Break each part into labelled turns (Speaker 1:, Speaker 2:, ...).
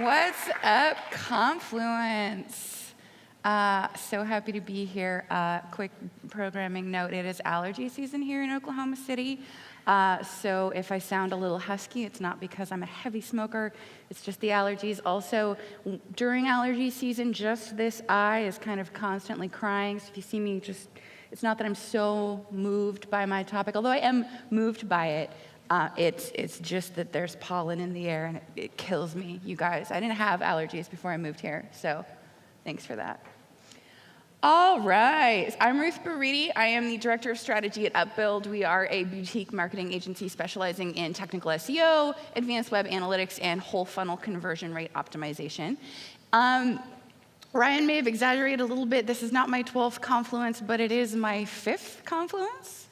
Speaker 1: What's up, Confluence? So happy to be here. Quick programming note, it is allergy season here in Oklahoma City. So if I sound a little husky, it's not because I'm a heavy smoker, it's just the allergies. Also, during allergy season, just this eye is kind of constantly crying. So if you see me it's not that I'm so moved by my topic, although I am moved by it. It's just that there's pollen in the air and it kills me, you guys. I didn't have allergies before I moved here, so thanks for that. All right, I'm Ruth Burr Reedy. I am the Director of Strategy at Upbuild. We are a boutique marketing agency specializing in technical SEO, advanced web analytics, and whole funnel conversion rate optimization. Ryan may have exaggerated a little bit. This is not my 12th Confluence, but it is my 5th Confluence.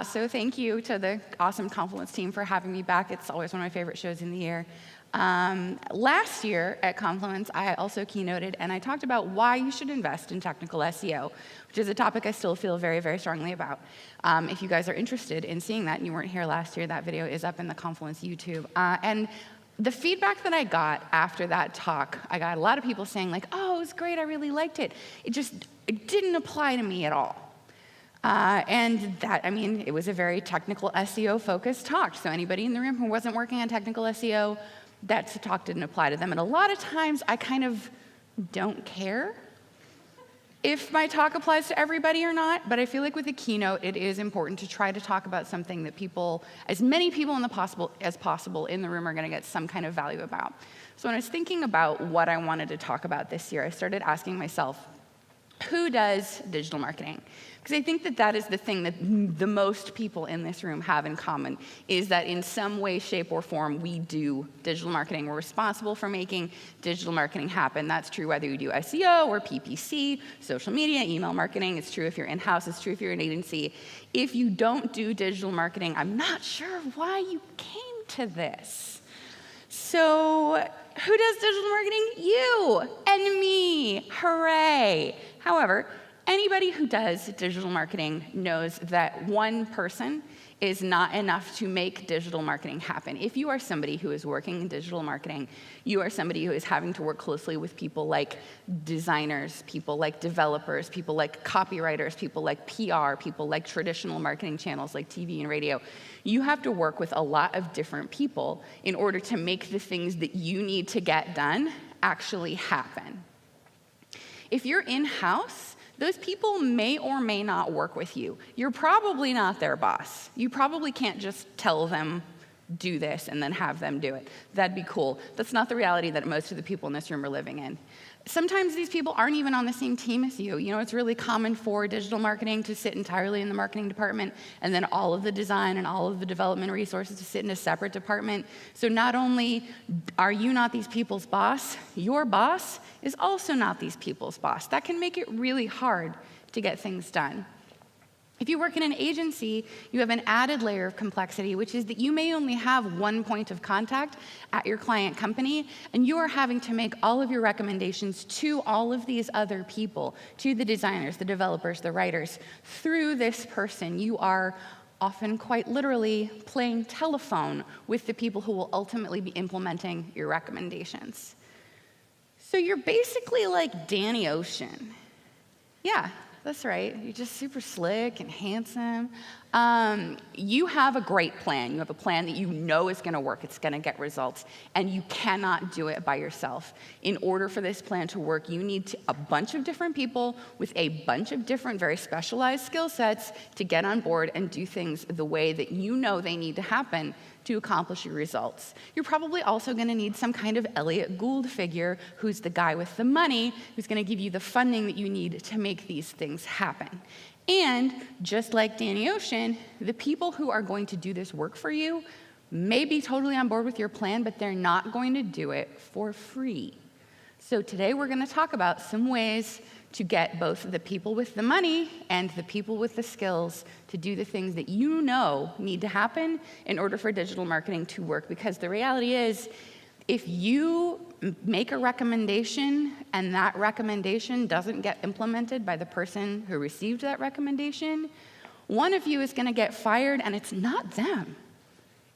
Speaker 1: So thank you to the awesome Confluence team for having me back. It's always one of my favorite shows in the year. Last year at Confluence, I also keynoted, and I talked about why you should invest in technical SEO, which is a topic I still feel very, very strongly about. If you guys are interested in seeing that and you weren't here last year, that video is up in the Confluence YouTube. And the feedback that I got after that talk, I got a lot of people saying like, oh, it was great, I really liked it. It didn't apply to me at all. It was a very technical SEO-focused talk. So anybody in the room who wasn't working on technical SEO, that talk didn't apply to them. And a lot of times, I kind of don't care if my talk applies to everybody or not. But I feel like with a keynote, it is important to try to talk about something that as many people as possible in the room are going to get some kind of value about. So when I was thinking about what I wanted to talk about this year, I started asking myself, who does digital marketing? Because I think that is the thing that the most people in this room have in common, is that in some way, shape, or form, we do digital marketing. We're responsible for making digital marketing happen. That's true whether you do SEO or PPC, social media, email marketing. It's true if you're in-house. It's true if you're an agency. If you don't do digital marketing, I'm not sure why you came to this. So who does digital marketing? You and me. Hooray. However, anybody who does digital marketing knows that one person is not enough to make digital marketing happen. If you are somebody who is working in digital marketing, you are somebody who is having to work closely with people like designers, people like developers, people like copywriters, people like PR, people like traditional marketing channels like TV and radio. You have to work with a lot of different people in order to make the things that you need to get done actually happen. If you're in-house, those people may or may not work with you. You're probably not their boss. You probably can't just tell them, do this, and then have them do it. That'd be cool. That's not the reality that most of the people in this room are living in. Sometimes these people aren't even on the same team as you. You know, it's really common for digital marketing to sit entirely in the marketing department, and then all of the design and all of the development resources to sit in a separate department. So not only are you not these people's boss, your boss is also not these people's boss. That can make it really hard to get things done. If you work in an agency, you have an added layer of complexity, which is that you may only have one point of contact at your client company, and you are having to make all of your recommendations to all of these other people, to the designers, the developers, the writers. Through this person, you are often quite literally playing telephone with the people who will ultimately be implementing your recommendations. So you're basically like Danny Ocean. Yeah. That's right. You're just super slick and handsome. You have a great plan. You have a plan that you know is going to work. It's going to get results. And you cannot do it by yourself. In order for this plan to work, you need a bunch of different people with a bunch of different, very specialized skill sets to get on board and do things the way that you know they need to happen to accomplish your results. You're probably also going to need some kind of Elliott Gould figure who's the guy with the money, who's going to give you the funding that you need to make these things happen. And just like Danny Ocean, the people who are going to do this work for you may be totally on board with your plan, but they're not going to do it for free. So today we're going to talk about some ways to get both the people with the money and the people with the skills to do the things that you know need to happen in order for digital marketing to work. Because the reality is, if you make a recommendation and that recommendation doesn't get implemented by the person who received that recommendation, one of you is going to get fired, and it's not them.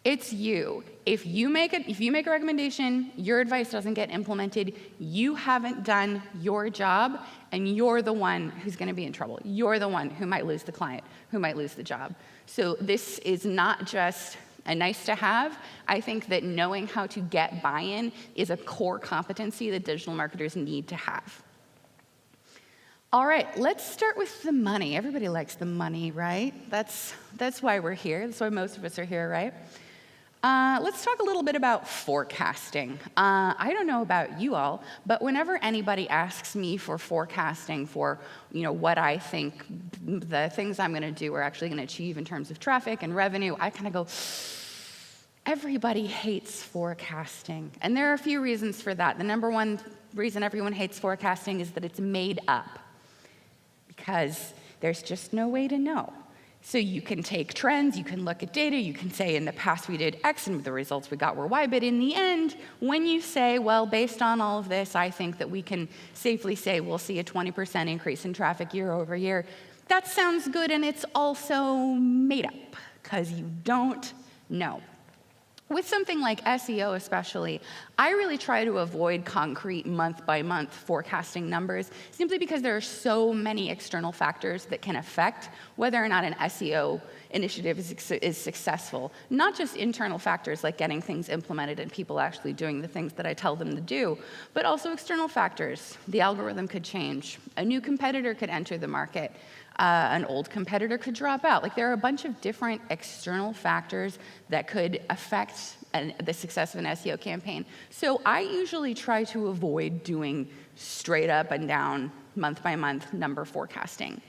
Speaker 1: It's you. If you make a recommendation, your advice doesn't get implemented, you haven't done your job, and you're the one who's going to be in trouble. You're the one who might lose the client, who might lose the job. So this is not just a nice to have. I think that knowing how to get buy-in is a core competency that digital marketers need to have. All right, let's start with the money. Everybody likes the money, right? That's why we're here. That's why most of us are here, right? Let's talk a little bit about forecasting. I don't know about you all, but whenever anybody asks me for forecasting for, what I think the things I'm going to do are actually going to achieve in terms of traffic and revenue, I kind of go, everybody hates forecasting. And there are a few reasons for that. The number one reason everyone hates forecasting is that it's made up, because there's just no way to know. So you can take trends, you can look at data, you can say in the past we did X and the results we got were Y, but in the end, when you say, well, based on all of this, I think that we can safely say we'll see a 20% increase in traffic year over year, that sounds good, and it's also made up, because you don't know. With something like SEO especially, I really try to avoid concrete month-by-month forecasting numbers, simply because there are so many external factors that can affect whether or not an SEO initiative is successful. Not just internal factors like getting things implemented and people actually doing the things that I tell them to do, but also external factors. The algorithm could change. A new competitor could enter the market. An old competitor could drop out. Like, there are a bunch of different external factors that could affect the success of an SEO campaign. So I usually try to avoid doing straight up and down, month-by-month number forecasting.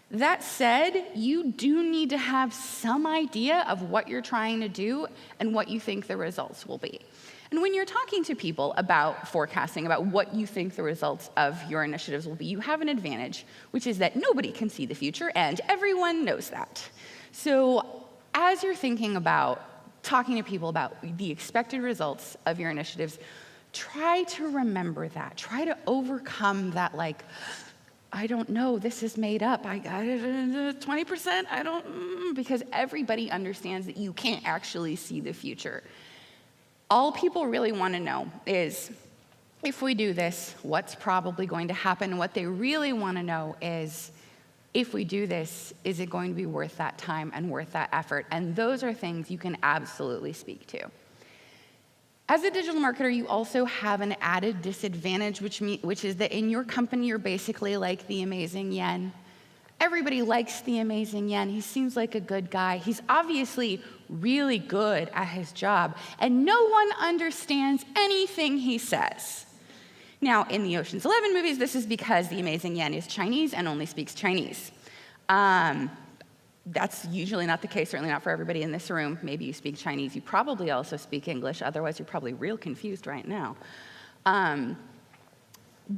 Speaker 1: That said, you do need to have some idea of what you're trying to do and what you think the results will be. And when you're talking to people about forecasting, about what you think the results of your initiatives will be, you have an advantage, which is that nobody can see the future, and everyone knows that. So as you're thinking about talking to people about the expected results of your initiatives, try to remember that. Try to overcome that, like, I don't know, this is made up. I got it 20%, because everybody understands that you can't actually see the future. All people really want to know is, if we do this, what's probably going to happen? What they really want to know is, if we do this, is it going to be worth that time and worth that effort? And those are things you can absolutely speak to. As a digital marketer, you also have an added disadvantage, which is that in your company, you're basically like the amazing yen. Everybody likes the amazing yen. He seems like a good guy. He's obviously really good at his job, and no one understands anything he says. Now, in the Ocean's 11 movies, this is because the amazing yen is Chinese and only speaks Chinese. That's usually not the case, certainly not for everybody in this room. Maybe you speak Chinese. You probably also speak English. Otherwise, you're probably real confused right now.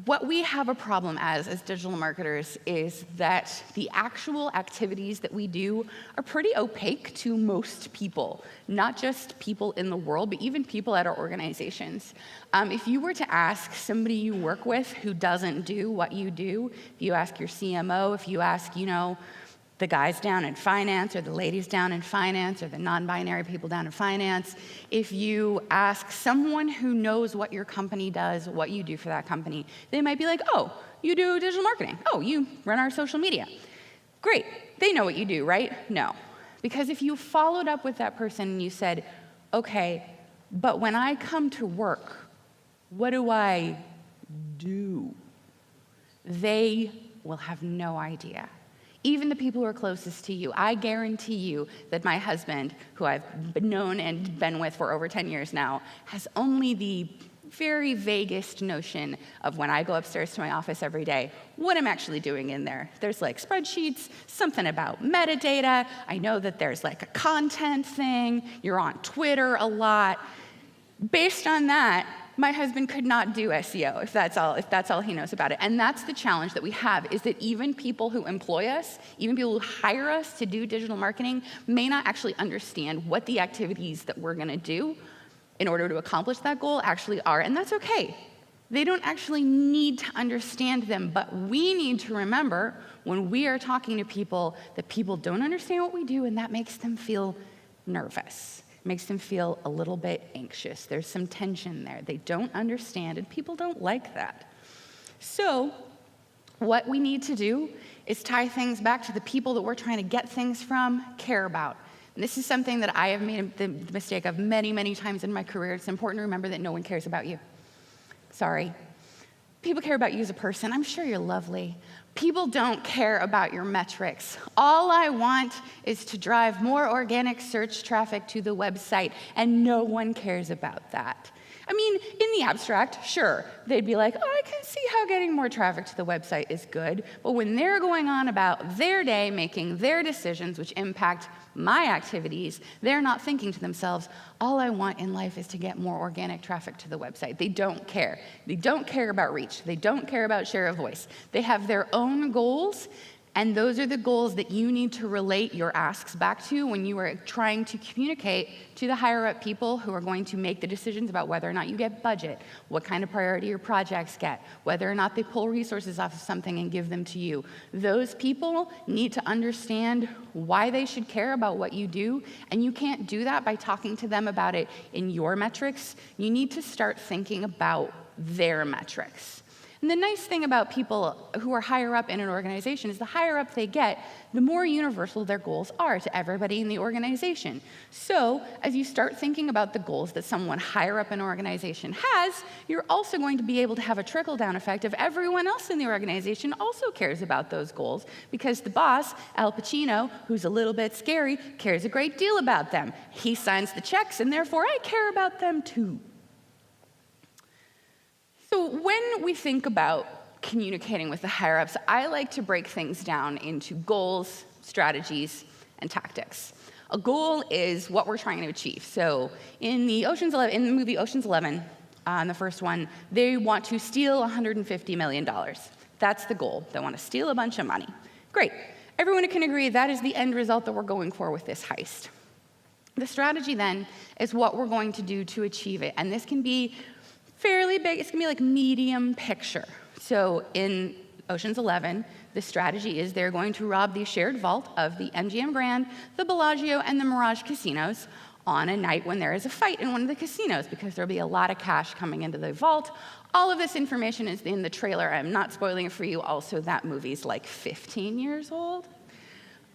Speaker 1: What we have a problem as digital marketers is that the actual activities that we do are pretty opaque to most people, not just people in the world, but even people at our organizations. If you were to ask somebody you work with who doesn't do what you do, if you ask your CMO, if you ask, the guys down in finance or the ladies down in finance or the non-binary people down in finance, if you ask someone who knows what your company does, what you do for that company, they might be like, oh, you do digital marketing. Oh, you run our social media. Great. They know what you do, right? No. Because if you followed up with that person and you said, okay, but when I come to work, what do I do? They will have no idea. Even the people who are closest to you. I guarantee you that my husband, who I've known and been with for over 10 years now, has only the very vaguest notion of, when I go upstairs to my office every day, what I'm actually doing in there. There's like spreadsheets, something about metadata. I know that there's like a content thing. You're on Twitter a lot. Based on that, my husband could not do SEO if that's all he knows about it. And that's the challenge that we have, is that even people who employ us, even people who hire us to do digital marketing, may not actually understand what the activities that we're going to do in order to accomplish that goal actually are. And that's okay. They don't actually need to understand them, but we need to remember when we are talking to people that people don't understand what we do, and that makes them feel nervous. makes them feel a little bit anxious. There's some tension there. They don't understand, and people don't like that. So what we need to do is tie things back to the people that we're trying to get things from, care about. And this is something that I have made the mistake of many, many times in my career. It's important to remember that no one cares about you. Sorry. People care about you as a person. I'm sure you're lovely. People don't care about your metrics. All I want is to drive more organic search traffic to the website, and no one cares about that. I mean, in the abstract, sure, they'd be like, oh, I can see how getting more traffic to the website is good. But when they're going on about their day, making their decisions, which impact my activities, they're not thinking to themselves, all I want in life is to get more organic traffic to the website. They don't care. They don't care about reach. They don't care about share of voice. They have their own goals, and those are the goals that you need to relate your asks back to when you are trying to communicate to the higher up people who are going to make the decisions about whether or not you get budget, what kind of priority your projects get, whether or not they pull resources off of something and give them to you. Those people need to understand why they should care about what you do, and you can't do that by talking to them about it in your metrics. You need to start thinking about their metrics. And the nice thing about people who are higher up in an organization is the higher up they get, the more universal their goals are to everybody in the organization. So as you start thinking about the goals that someone higher up in an organization has, you're also going to be able to have a trickle-down effect of everyone else in the organization also cares about those goals, because the boss, Al Pacino, who's a little bit scary, cares a great deal about them. He signs the checks, and therefore I care about them too. So when we think about communicating with the higher-ups, I like to break things down into goals, strategies, and tactics. A goal is what we're trying to achieve. So in the movie Ocean's 11, the first one, they want to steal $150 million. That's the goal. They want to steal a bunch of money. Great. Everyone can agree that is the end result that we're going for with this heist. The strategy then is what we're going to do to achieve it. And this can be fairly big. It's going to be like medium picture. So in Ocean's 11, the strategy is they're going to rob the shared vault of the MGM Grand, the Bellagio, and the Mirage casinos on a night when there is a fight in one of the casinos, because there'll be a lot of cash coming into the vault. All of this information is in the trailer. I'm not spoiling it for you. Also, that movie's like 15 years old.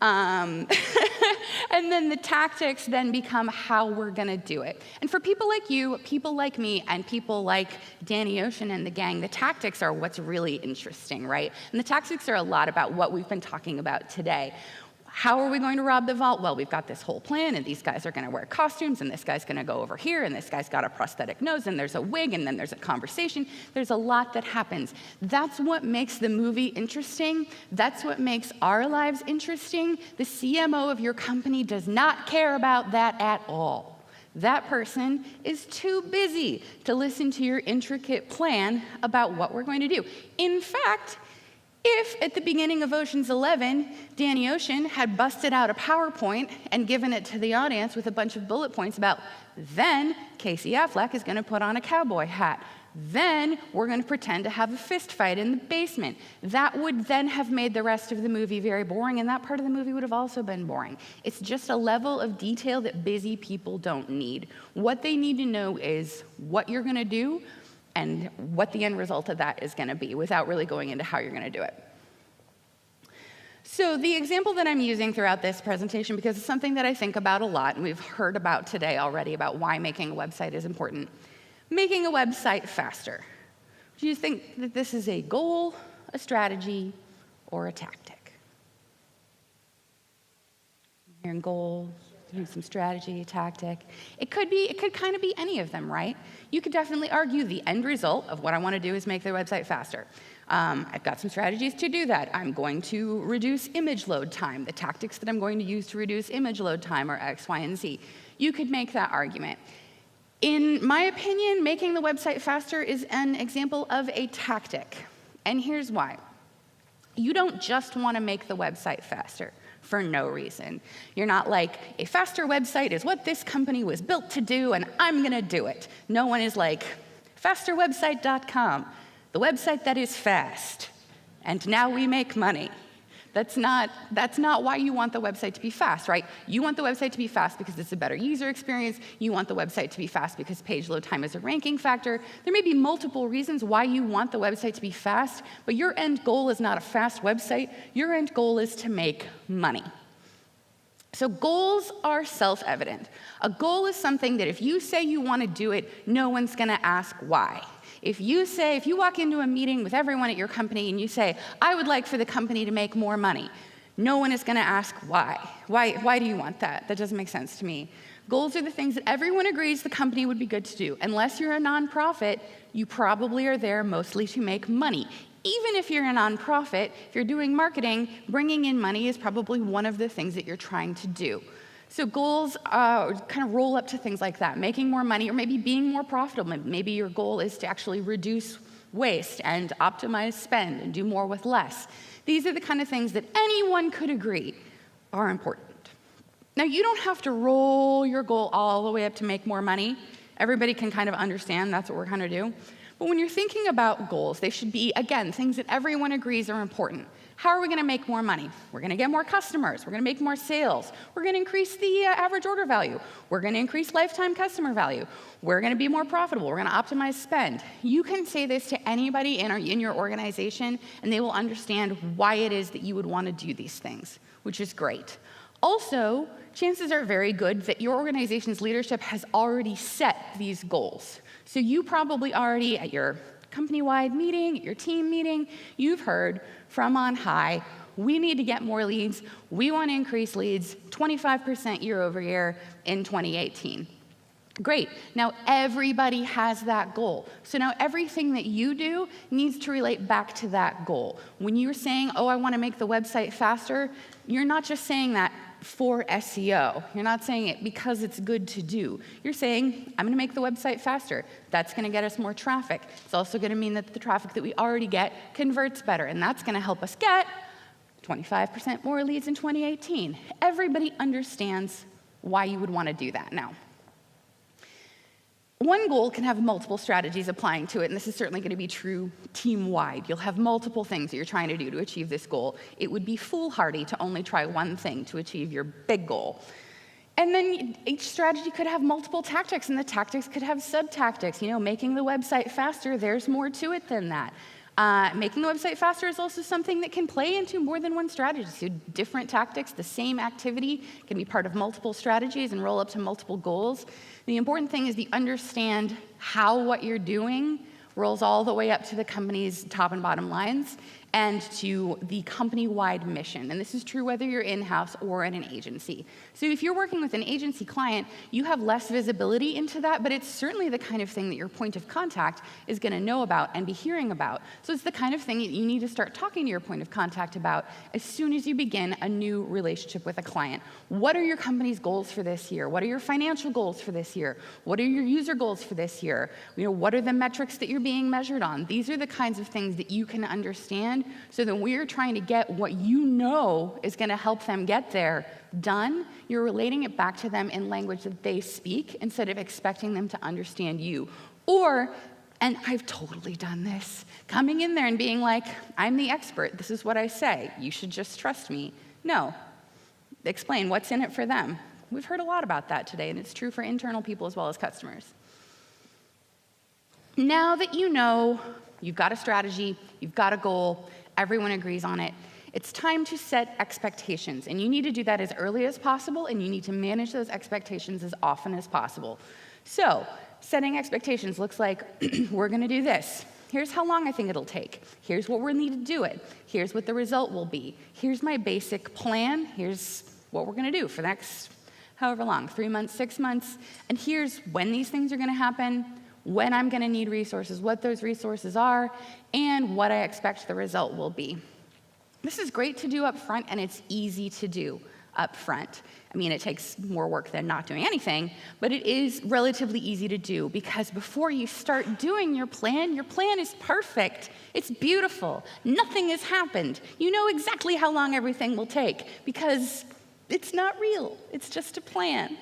Speaker 1: And then the tactics then become how we're going to do it. And for people like you, people like me, and people like Danny Ocean and the gang, the tactics are what's really interesting, right? And the tactics are a lot about what we've been talking about today. How are we going to rob the vault? Well, we've got this whole plan, and these guys are going to wear costumes, and this guy's going to go over here, and this guy's got a prosthetic nose, and there's a wig, and then there's a conversation. There's a lot that happens. That's what makes the movie interesting. That's what makes our lives interesting. The CMO of your company does not care about that at all. That person is too busy to listen to your intricate plan about what we're going to do. In fact, if at the beginning of Ocean's 11, Danny Ocean had busted out a PowerPoint and given it to the audience with a bunch of bullet points about, then Casey Affleck is going to put on a cowboy hat. Then we're going to pretend to have a fist fight in the basement. That would then have made the rest of the movie very boring, and that part of the movie would have also been boring. It's just a level of detail that busy people don't need. What they need to know is what you're going to do and what the end result of that is going to be, without really going into how you're going to do it. So the example that I'm using throughout this presentation, because it's something that I think about a lot, and we've heard about today already about why making a website is important. Making a website faster. Do you think that this is a goal, a strategy, or a tactic? You're in goal, some strategy, tactic. It could kind of be any of them, right? You could definitely argue the end result of what I want to do is make the website faster. I've got some strategies to do that. I'm going to reduce image load time. The tactics that I'm going to use to reduce image load time are X, Y, and Z. You could make that argument. In my opinion, making the website faster is an example of a tactic. And here's why. You don't just want to make the website faster for no reason. You're not like, a faster website is what this company was built to do, and I'm going to do it. No one is like, fasterwebsite.com, the website that is fast, and now we make money. That's not why you want the website to be fast, right? You want the website to be fast because it's a better user experience. You want the website to be fast because page load time is a ranking factor. There may be multiple reasons why you want the website to be fast, but your end goal is not a fast website. Your end goal is to make money. So goals are self-evident. A goal is something that if you say you want to do it, no one's going to ask why. If you walk into a meeting with everyone at your company and you say, I would like for the company to make more money, no one is going to ask why. Why do you want that? That doesn't make sense to me. Goals are the things that everyone agrees the company would be good to do. Unless you're a nonprofit, you probably are there mostly to make money. Even if you're a nonprofit, if you're doing marketing, bringing in money is probably one of the things that you're trying to do. So goals kind of roll up to things like that, making more money or maybe being more profitable. Maybe your goal is to actually reduce waste and optimize spend and do more with less. These are the kind of things that anyone could agree are important. Now, you don't have to roll your goal all the way up to make more money. Everybody can kind of understand that's what we're going to do. But when you're thinking about goals, they should be, again, things that everyone agrees are important. How are we going to make more money? We're going to get more customers. We're going to make more sales. We're going to increase the average order value. We're going to increase lifetime customer value. We're going to be more profitable. We're going to optimize spend. You can say this to anybody in your organization, and they will understand why it is that you would want to do these things, which is great. Also, chances are very good that your organization's leadership has already set these goals. So you probably already, at your company-wide meeting, at your team meeting, you've heard from on high, we need to get more leads. We want to increase leads 25% year over year in 2018. Great. Now everybody has that goal. So now everything that you do needs to relate back to that goal. When you're saying, oh, I want to make the website faster, you're not just saying that for SEO. You're not saying it because it's good to do. You're saying, I'm going to make the website faster. That's going to get us more traffic. It's also going to mean that the traffic that we already get converts better, and that's going to help us get 25% more leads in 2018. Everybody understands why you would want to do that now. One goal can have multiple strategies applying to it, and this is certainly going to be true team-wide. You'll have multiple things that you're trying to do to achieve this goal. It would be foolhardy to only try one thing to achieve your big goal. And then each strategy could have multiple tactics, and the tactics could have sub-tactics. Making the website faster, there's more to it than that. Making the website faster is also something that can play into more than one strategy. So different tactics, the same activity, can be part of multiple strategies and roll up to multiple goals. The important thing is you understand how what you're doing rolls all the way up to the company's top and bottom lines and to the company-wide mission. And this is true whether you're in-house or in an agency. So if you're working with an agency client, you have less visibility into that, but it's certainly the kind of thing that your point of contact is going to know about and be hearing about. So it's the kind of thing that you need to start talking to your point of contact about as soon as you begin a new relationship with a client. What are your company's goals for this year? What are your financial goals for this year? What are your user goals for this year? What are the metrics that you're being measured on? These are the kinds of things that you can understand so that we're trying to get what you know is going to help them get there done. You're relating it back to them in language that they speak instead of expecting them to understand you. Or, and I've totally done this, coming in there and being like, I'm the expert. This is what I say. You should just trust me. No. Explain what's in it for them. We've heard a lot about that today, and it's true for internal people as well as customers. Now that you know you've got a strategy, you've got a goal, everyone agrees on it, it's time to set expectations. And you need to do that as early as possible, and you need to manage those expectations as often as possible. So, setting expectations looks like, we're going to do this. Here's how long I think it'll take. Here's what we'll need to do it. Here's what the result will be. Here's my basic plan. Here's what we're going to do for the next however long, 3 months, 6 months. And here's when these things are going to happen, when I'm going to need resources, what those resources are, and what I expect the result will be. This is great to do up front, and it's easy to do up front. I mean, it takes more work than not doing anything, but it is relatively easy to do because before you start doing your plan is perfect. It's beautiful. Nothing has happened. You know exactly how long everything will take because it's not real. It's just a plan.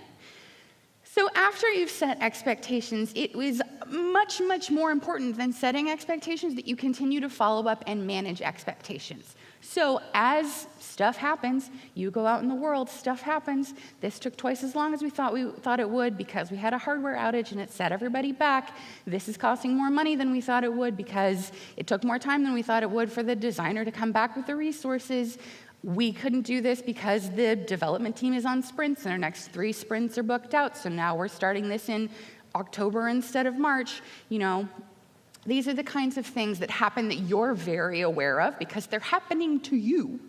Speaker 1: So after you've set expectations, it was much, much more important than setting expectations that you continue to follow up and manage expectations. So as stuff happens, you go out in the world, stuff happens. This took twice as long as we thought it would because we had a hardware outage and it set everybody back. This is costing more money than we thought it would because it took more time than we thought it would for the designer to come back with the resources. We couldn't do this because the development team is on sprints and our next 3 sprints are booked out. So now we're starting this in October instead of March. These are the kinds of things that happen that you're very aware of because they're happening to you,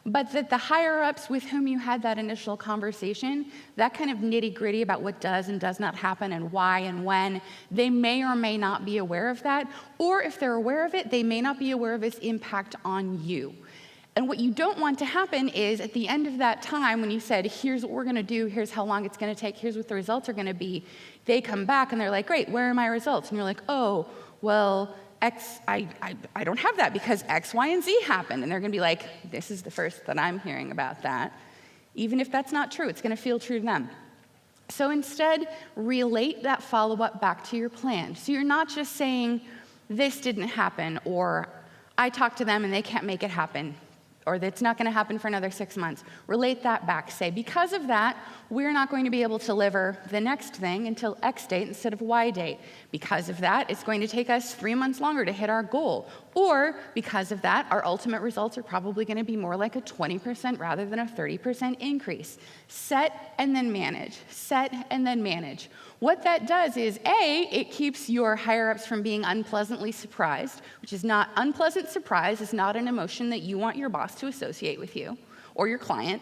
Speaker 1: but that the higher-ups with whom you had that initial conversation, that kind of nitty-gritty about what does and does not happen and why and when, they may or may not be aware of that, or if they're aware of it, they may not be aware of its impact on you. And what you don't want to happen is at the end of that time when you said, here's what we're going to do, here's how long it's going to take, here's what the results are going to be, they come back and they're like, great, where are my results? And you're like, oh, well, X, I don't have that because X, Y, and Z happened. And they're going to be like, this is the first that I'm hearing about that. Even if that's not true, it's going to feel true to them. So instead, relate that follow-up back to your plan. So you're not just saying, this didn't happen, or I talked to them and they can't make it happen, or it's not going to happen for another 6 months. Relate that back. Say, because of that, we're not going to be able to deliver the next thing until X date instead of Y date. Because of that, it's going to take us 3 months longer to hit our goal. Or because of that, our ultimate results are probably going to be more like a 20% rather than a 30% increase. Set and then manage. Set and then manage. What that does is, A, it keeps your higher-ups from being unpleasantly surprised, which is not, unpleasant surprise is not an emotion that you want your boss to associate with you or your client.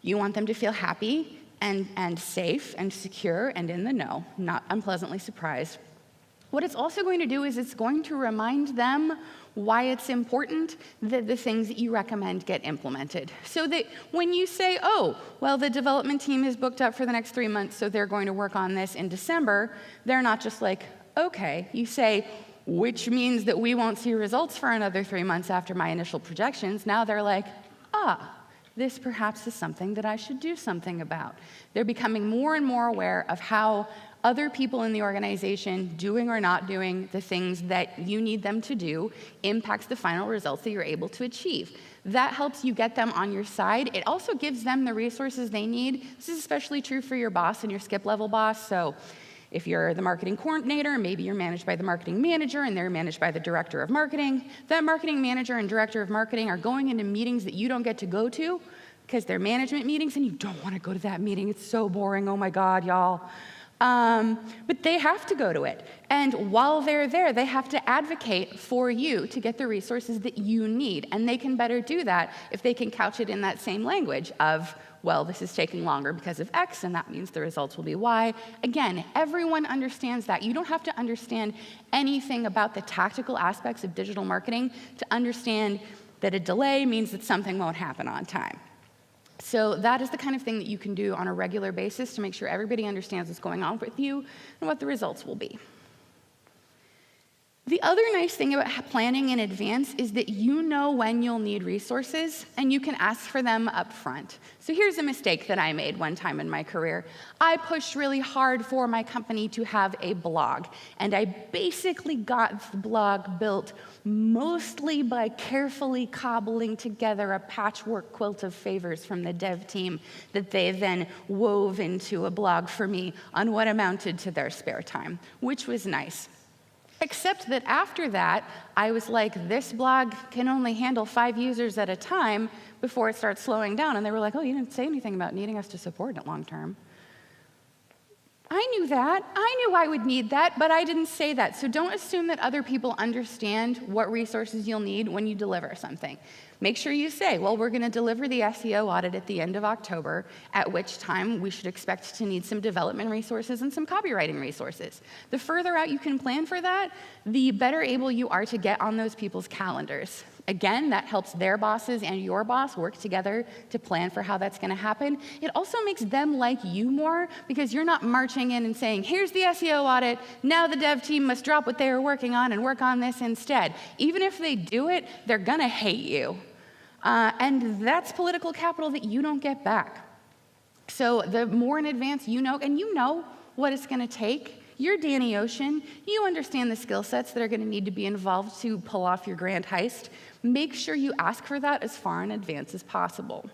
Speaker 1: You want them to feel happy and safe and secure and in the know, not unpleasantly surprised. What it's also going to do is it's going to remind them why it's important that the things that you recommend get implemented. So that when you say, oh, well, the development team is booked up for the next 3 months, so they're going to work on this in December, they're not just like, okay. You say, which means that we won't see results for another 3 months after my initial projections. Now they're like, this perhaps is something that I should do something about. They're becoming more and more aware of how other people in the organization, doing or not doing the things that you need them to do, impacts the final results that you're able to achieve. That helps you get them on your side. It also gives them the resources they need. This is especially true for your boss and your skip-level boss. So if you're the marketing coordinator, maybe you're managed by the marketing manager and they're managed by the director of marketing. That marketing manager and director of marketing are going into meetings that you don't get to go to because they're management meetings and you don't want to go to that meeting. It's so boring. Oh my God, y'all. But they have to go to it. And while they're there, they have to advocate for you to get the resources that you need. And they can better do that if they can couch it in that same language of, well, this is taking longer because of X, and that means the results will be Y. Again, everyone understands that. You don't have to understand anything about the tactical aspects of digital marketing to understand that a delay means that something won't happen on time. So that is the kind of thing that you can do on a regular basis to make sure everybody understands what's going on with you and what the results will be. The other nice thing about planning in advance is that you know when you'll need resources and you can ask for them up front. So here's a mistake that I made one time in my career. I pushed really hard for my company to have a blog, and I basically got the blog built mostly by carefully cobbling together a patchwork quilt of favors from the dev team that they then wove into a blog for me on what amounted to their spare time, which was nice. Except that after that, I was like, this blog can only handle 5 users at a time before it starts slowing down. And they were like, oh, you didn't say anything about needing us to support it long term. I knew that. I knew I would need that, but I didn't say that. So don't assume that other people understand what resources you'll need when you deliver something. Make sure you say, well, we're going to deliver the SEO audit at the end of October, at which time we should expect to need some development resources and some copywriting resources. The further out you can plan for that, the better able you are to get on those people's calendars. Again, that helps their bosses and your boss work together to plan for how that's going to happen. It also makes them like you more because you're not marching in and saying, here's the SEO audit, now the dev team must drop what they are working on and work on this instead. Even if they do it, they're going to hate you. And that's political capital that you don't get back. So the more in advance you know, and you know what it's going to take, You're Danny Ocean. You understand the skill sets that are going to need to be involved to pull off your grand heist. Make sure you ask for that as far in advance as possible.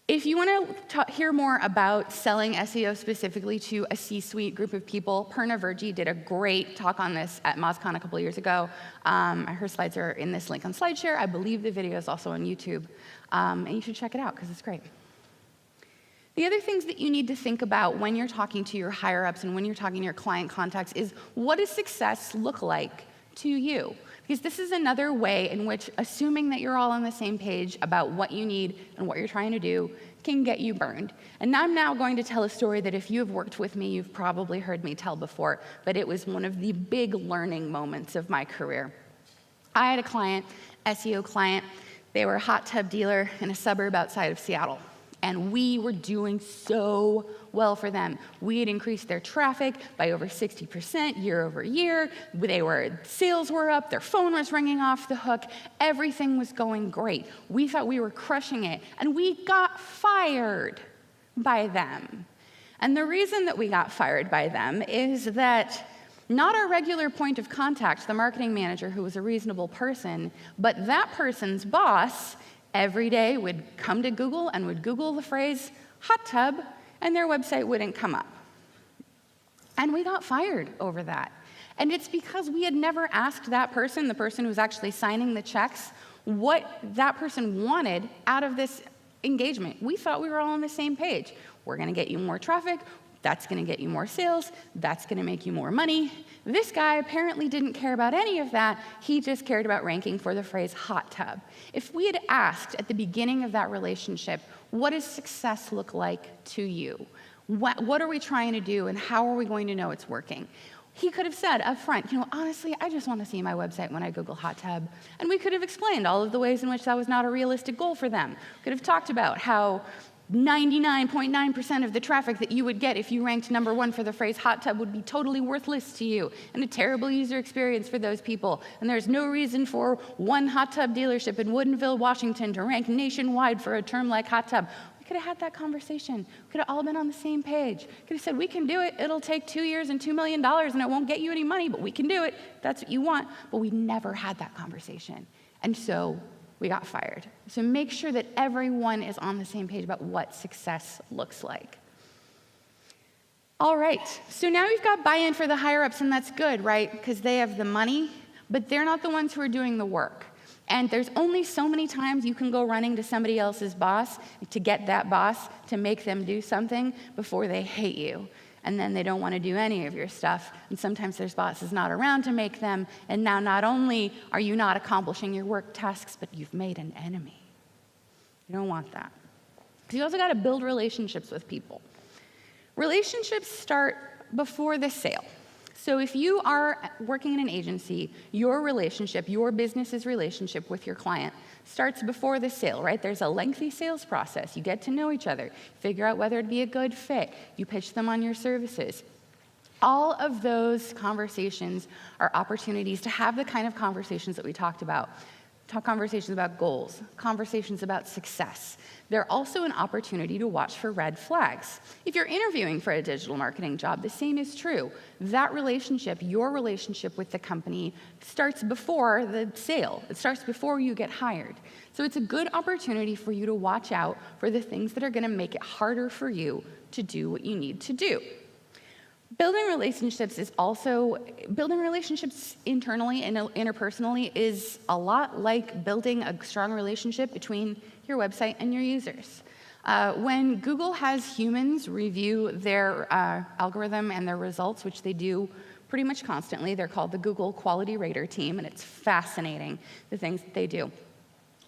Speaker 1: If you want to hear more about selling SEO specifically to a C-suite group of people, Perna Verji did a great talk on this at MozCon a couple years ago. Her slides are in this link on SlideShare. I believe the video is also on YouTube. And you should check it out because it's great. The other things that you need to think about when you're talking to your higher-ups and when you're talking to your client contacts is, what does success look like to you? Because this is another way in which assuming that you're all on the same page about what you need and what you're trying to do can get you burned. And I'm now going to tell a story that if you have worked with me, you've probably heard me tell before, but it was one of the big learning moments of my career. I had a client, SEO client. They were a hot tub dealer in a suburb outside of Seattle. And we were doing so well for them. We had increased their traffic by over 60% year over year. Sales were up, their phone was ringing off the hook, everything was going great. We thought we were crushing it, and we got fired by them. And the reason that we got fired by them is that not our regular point of contact, the marketing manager, who was a reasonable person, but that person's boss every day would come to Google and would Google the phrase hot tub, and their website wouldn't come up. And we got fired over that. And it's because we had never asked that person, the person who was actually signing the checks, what that person wanted out of this engagement. We thought we were all on the same page. We're going to get you more traffic. That's going to get you more sales. That's going to make you more money. This guy apparently didn't care about any of that. He just cared about ranking for the phrase hot tub. If we had asked at the beginning of that relationship, what does success look like to you? What are we trying to do, and how are we going to know it's working? He could have said up front, honestly, I just want to see my website when I Google hot tub. And we could have explained all of the ways in which that was not a realistic goal for them. Could have talked about how 99.9% of the traffic that you would get if you ranked number one for the phrase hot tub would be totally worthless to you and a terrible user experience for those people. And there's no reason for one hot tub dealership in Woodinville, Washington to rank nationwide for a term like hot tub. We could have had that conversation. We could have all been on the same page. Could have said, we can do it. It'll take 2 years and $2 million and it won't get you any money, but we can do it. That's what you want. But we never had that conversation. And so we got fired. So make sure that everyone is on the same page about what success looks like. All right, so now we've got buy-in for the higher-ups, and that's good, right? Because they have the money, but they're not the ones who are doing the work. And there's only so many times you can go running to somebody else's boss to get that boss to make them do something before they hate you. And then they don't want to do any of your stuff. And sometimes their boss is not around to make them. And now not only are you not accomplishing your work tasks, but you've made an enemy. You don't want that. Because you also got to build relationships with people. Relationships start before the sale. So if you are working in an agency, your relationship, your business's relationship with your client starts before the sale, right? There's a lengthy sales process. You get to know each other, figure out whether it'd be a good fit. You pitch them on your services. All of those conversations are opportunities to have the kind of conversations that we talked about. Conversations about goals, conversations about success. They're also an opportunity to watch for red flags. If you're interviewing for a digital marketing job, the same is true. That relationship, your relationship with the company, starts before the sale. It starts before you get hired. So it's a good opportunity for you to watch out for the things that are going to make it harder for you to do what you need to do. Building relationships internally and interpersonally is a lot like building a strong relationship between your website and your users. When Google has humans review their algorithm and their results, which they do pretty much constantly, they're called the Google Quality Rater Team, and it's fascinating, the things that they do.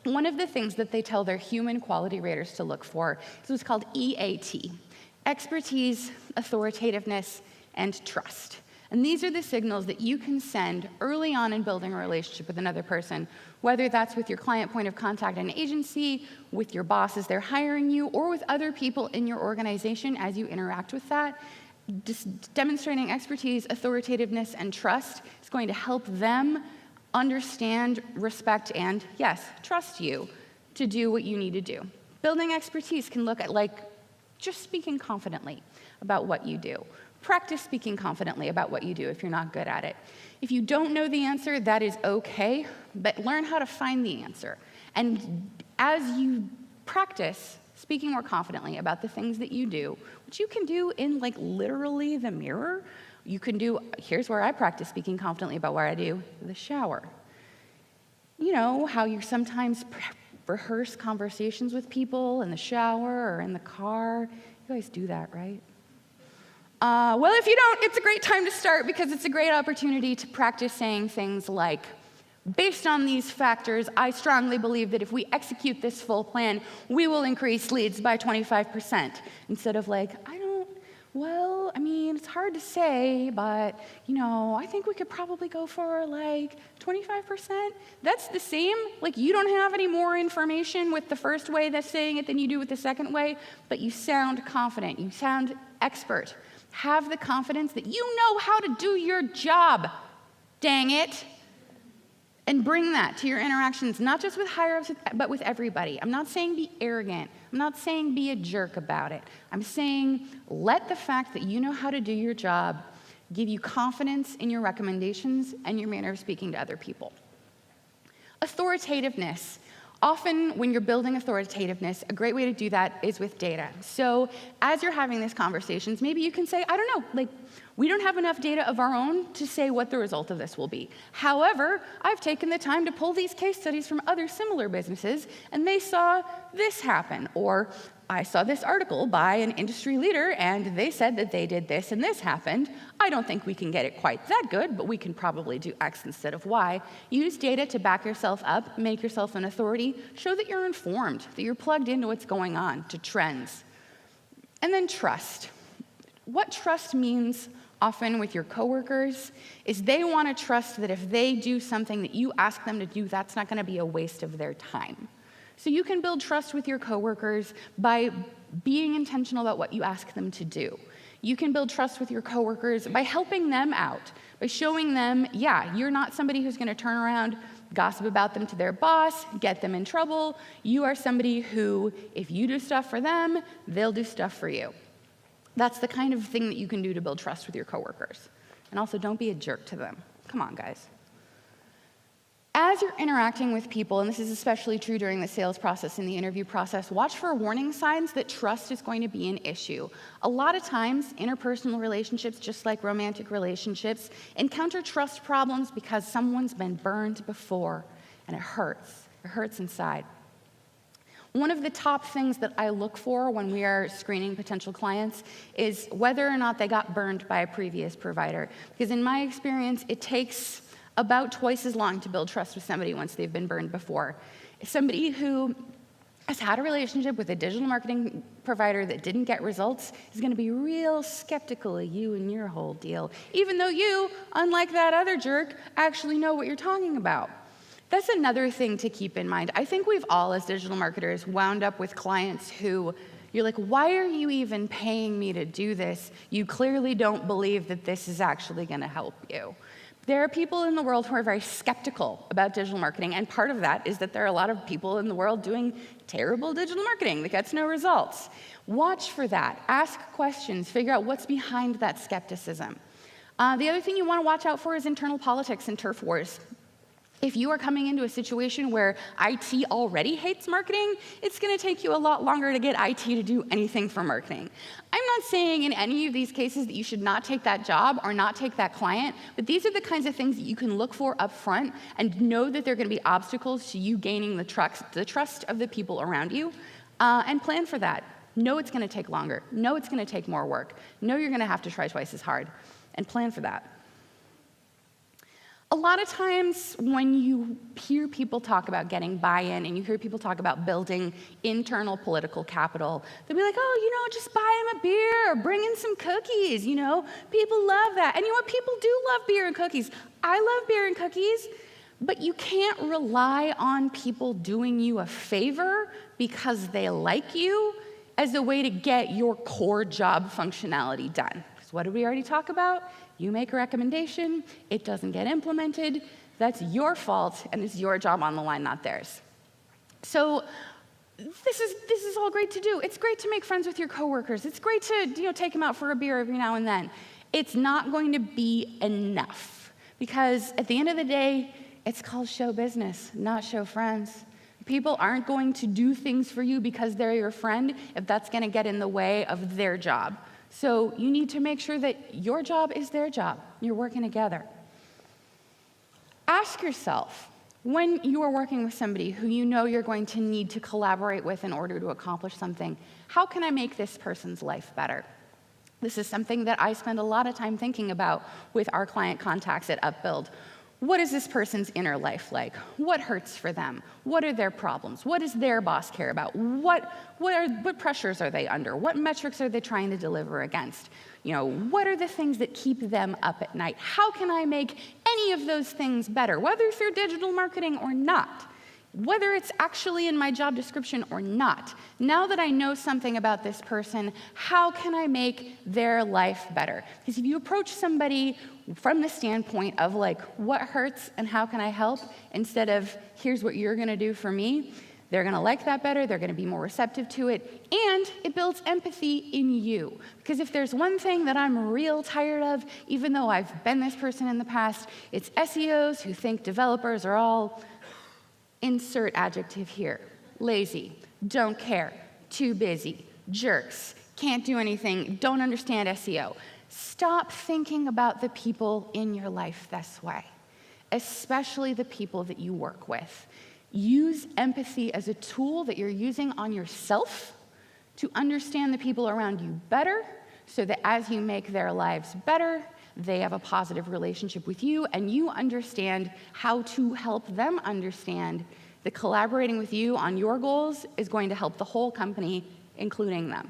Speaker 1: One of the things that they tell their human quality raters to look for is what's called EAT, expertise, authoritativeness, and trust. And these are the signals that you can send early on in building a relationship with another person, whether that's with your client point of contact in an agency, with your boss as they're hiring you, or with other people in your organization as you interact with that. Just demonstrating expertise, authoritativeness, and trust is going to help them understand, respect, and, yes, trust you to do what you need to do. Building expertise can look at just speaking confidently about what you do. Practice speaking confidently about what you do if you're not good at it. If you don't know the answer, that is okay, but learn how to find the answer. And as you practice speaking more confidently about the things that you do, which you can do in like literally the mirror, you can do, here's where I practice speaking confidently about what I do, the shower. You know how you sometimes rehearse conversations with people in the shower or in the car? You guys do that, right? Well, if you don't, it's a great time to start because it's a great opportunity to practice saying things like, based on these factors, I strongly believe that if we execute this full plan, we will increase leads by 25%. Instead of like, it's hard to say, but, I think we could probably go for like 25%. That's the same. Like, you don't have any more information with the first way that's saying it than you do with the second way, but you sound confident. You sound expert. Have the confidence that you know how to do your job. Dang it. And bring that to your interactions, not just with higher-ups, but with everybody. I'm not saying be arrogant. I'm not saying be a jerk about it. I'm saying let the fact that you know how to do your job give you confidence in your recommendations and your manner of speaking to other people. Authoritativeness. Often when you're building authoritativeness, a great way to do that is with data. So as you're having these conversations, maybe you can say, I don't know, we don't have enough data of our own to say what the result of this will be. However, I've taken the time to pull these case studies from other similar businesses, and they saw this happen. Or I saw this article by an industry leader, and they said that they did this and this happened. I don't think we can get it quite that good, but we can probably do X instead of Y. Use data to back yourself up, make yourself an authority, show that you're informed, that you're plugged into what's going on, to trends. And then trust. What trust means often with your coworkers is they want to trust that if they do something that you ask them to do, that's not going to be a waste of their time. So you can build trust with your coworkers by being intentional about what you ask them to do. You can build trust with your coworkers by helping them out, by showing them, you're not somebody who's going to turn around, gossip about them to their boss, get them in trouble. You are somebody who, if you do stuff for them, they'll do stuff for you. That's the kind of thing that you can do to build trust with your coworkers. And also, don't be a jerk to them. Come on, guys. As you're interacting with people, and this is especially true during the sales process and the interview process, watch for warning signs that trust is going to be an issue. A lot of times, interpersonal relationships, just like romantic relationships, encounter trust problems because someone's been burned before, and it hurts. It hurts inside. One of the top things that I look for when we are screening potential clients is whether or not they got burned by a previous provider. Because in my experience, it takes about twice as long to build trust with somebody once they've been burned before. Somebody who has had a relationship with a digital marketing provider that didn't get results is going to be real skeptical of you and your whole deal, even though you, unlike that other jerk, actually know what you're talking about. That's another thing to keep in mind. I think we've all, as digital marketers, wound up with clients who you're like, why are you even paying me to do this? You clearly don't believe that this is actually going to help you. There are people in the world who are very skeptical about digital marketing, and part of that is that there are a lot of people in the world doing terrible digital marketing that gets no results. Watch for that. Ask questions. Figure out what's behind that skepticism. The other thing you want to watch out for is internal politics and turf wars. If you are coming into a situation where IT already hates marketing, it's going to take you a lot longer to get IT to do anything for marketing. I'm not saying in any of these cases that you should not take that job or not take that client, but these are the kinds of things that you can look for up front and know that they're going to be obstacles to you gaining the trust of the people around you, and plan for that. Know it's going to take longer. Know it's going to take more work. Know you're going to have to try twice as hard, and plan for that. A lot of times when you hear people talk about getting buy-in and you hear people talk about building internal political capital, they'll be like, just buy them a beer or bring in some cookies, People love that. And you know what? People do love beer and cookies. I love beer and cookies, but you can't rely on people doing you a favor because they like you as a way to get your core job functionality done. Because what did we already talk about? You make a recommendation, it doesn't get implemented, that's your fault, and it's your job on the line, not theirs. So this is all great to do. It's great to make friends with your coworkers. It's great to take them out for a beer every now and then. It's not going to be enough, because at the end of the day, it's called show business, not show friends. People aren't going to do things for you because they're your friend if that's going to get in the way of their job. So you need to make sure that your job is their job. You're working together. Ask yourself, when you are working with somebody who you know you're going to need to collaborate with in order to accomplish something, how can I make this person's life better? This is something that I spend a lot of time thinking about with our client contacts at UpBuild. What is this person's inner life like? What hurts for them? What are their problems? What does their boss care about? What pressures are they under? What metrics are they trying to deliver against? What are the things that keep them up at night? How can I make any of those things better, whether through digital marketing or not? Whether it's actually in my job description or not. Now that I know something about this person, how can I make their life better? Because if you approach somebody from the standpoint of what hurts and how can I help, instead of here's what you're gonna do for me, they're gonna like that better, they're gonna be more receptive to it, and it builds empathy in you. Because if there's one thing that I'm real tired of, even though I've been this person in the past, it's SEOs who think developers are all insert adjective here. Lazy, don't care, too busy, jerks, can't do anything, don't understand SEO. Stop thinking about the people in your life this way, especially the people that you work with. Use empathy as a tool that you're using on yourself to understand the people around you better, so that as you make their lives better, they have a positive relationship with you, and you understand how to help them understand that collaborating with you on your goals is going to help the whole company, including them.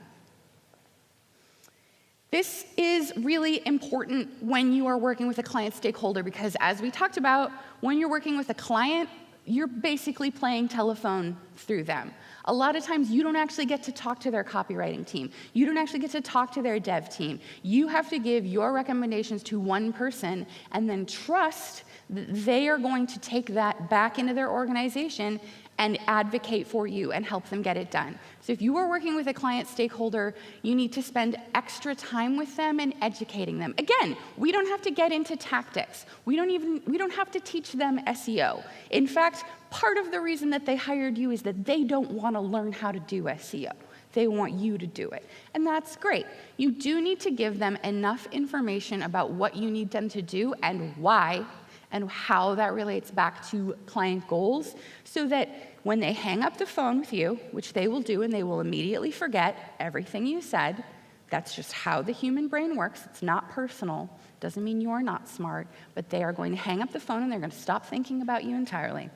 Speaker 1: This is really important when you are working with a client stakeholder, because as we talked about, when you're working with a client, you're basically playing telephone through them. A lot of times you don't actually get to talk to their copywriting team. You don't actually get to talk to their dev team. You have to give your recommendations to one person and then trust that they are going to take that back into their organization and advocate for you and help them get it done. So if you are working with a client stakeholder, you need to spend extra time with them and educating them. Again, we don't have to get into tactics. We don't have to teach them SEO. In fact, part of the reason that they hired you is that they don't want to learn how to do SEO. They want you to do it. And that's great. You do need to give them enough information about what you need them to do and why, and how that relates back to client goals, so that when they hang up the phone with you, which they will do, and they will immediately forget everything you said. That's just how the human brain works. It's not personal. Doesn't mean you're not smart, but they are going to hang up the phone and they're going to stop thinking about you entirely.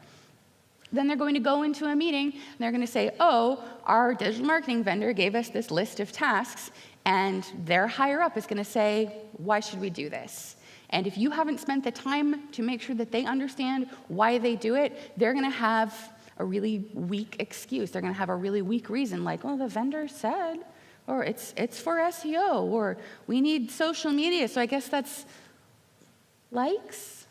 Speaker 1: Then they're going to go into a meeting and they're going to say, oh, our digital marketing vendor gave us this list of tasks, and their higher up is going to say, why should we do this? And if you haven't spent the time to make sure that they understand why they do it, they're going to have a really weak excuse. They're going to have a really weak reason, like, oh, the vendor said, or it's for SEO, or we need social media, so I guess that's likes.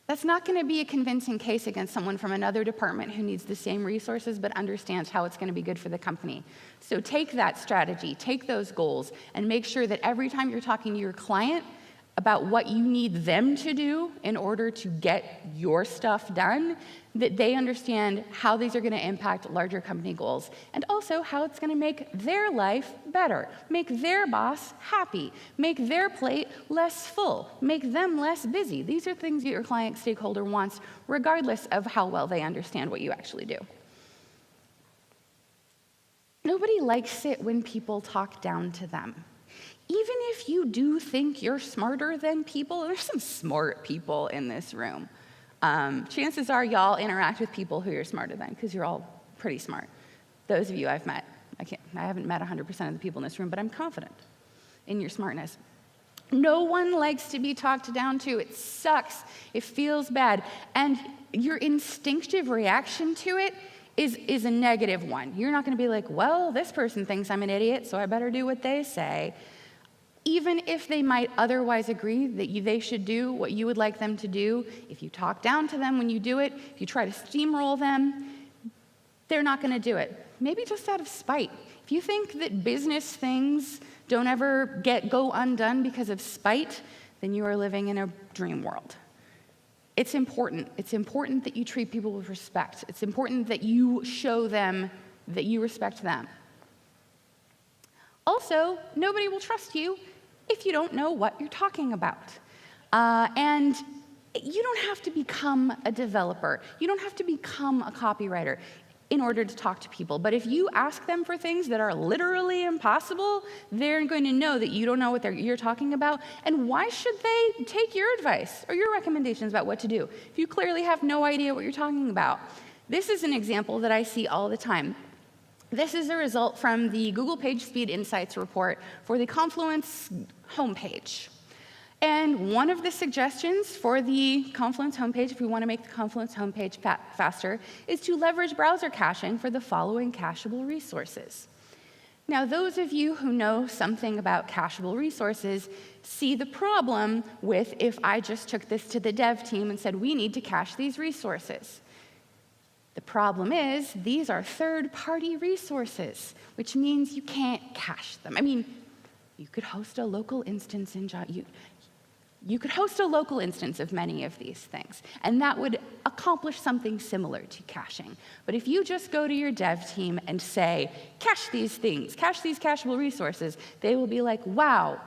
Speaker 1: That's not going to be a convincing case against someone from another department who needs the same resources but understands how it's going to be good for the company. So take that strategy, take those goals, and make sure that every time you're talking to your client about what you need them to do in order to get your stuff done, that they understand how these are going to impact larger company goals, and also how it's going to make their life better, make their boss happy, make their plate less full, make them less busy. These are things that your client stakeholder wants, regardless of how well they understand what you actually do. Nobody likes it when people talk down to them. Even if you do think you're smarter than people, there's some smart people in this room. Chances are y'all interact with people who you're smarter than, because you're all pretty smart. Those of you I've met, I haven't met 100% of the people in this room, but I'm confident in your smartness. No one likes to be talked down to. It sucks. It feels bad. And your instinctive reaction to it is a negative one. You're not going to be like, well, this person thinks I'm an idiot, so I better do what they say. Even if they might otherwise agree that they should do what you would like them to do, if you talk down to them when you do it, if you try to steamroll them, they're not going to do it. maybe just out of spite. If you think that business things don't ever go undone because of spite, then you are living in a dream world. It's important. It's important that you treat people with respect. It's important that you show them that you respect them. Also, nobody will trust you if you don't know what you're talking about. And you don't have to become a developer. You don't have to become a copywriter in order to talk to people. But if you ask them for things that are literally impossible, they're going to know that you don't know what you're talking about. And why should they take your advice or your recommendations about what to do if you clearly have no idea what you're talking about? This is an example that I see all the time. This is a result from the Google PageSpeed Insights report for the Confluence homepage. And one of the suggestions for the Confluence homepage, if we want to make the Confluence homepage faster, is to leverage browser caching for the following cacheable resources. Now, those of you who know something about cacheable resources see the problem with if I just took this to the dev team and said, we need to cache these resources. The problem is, these are third-party resources, which means you can't cache them. I mean, you could host a local instance in Java. You could host a local instance of many of these things, and that would accomplish something similar to caching. But if you just go to your dev team and say, cache these things, cache these cacheable resources, they will be like, wow,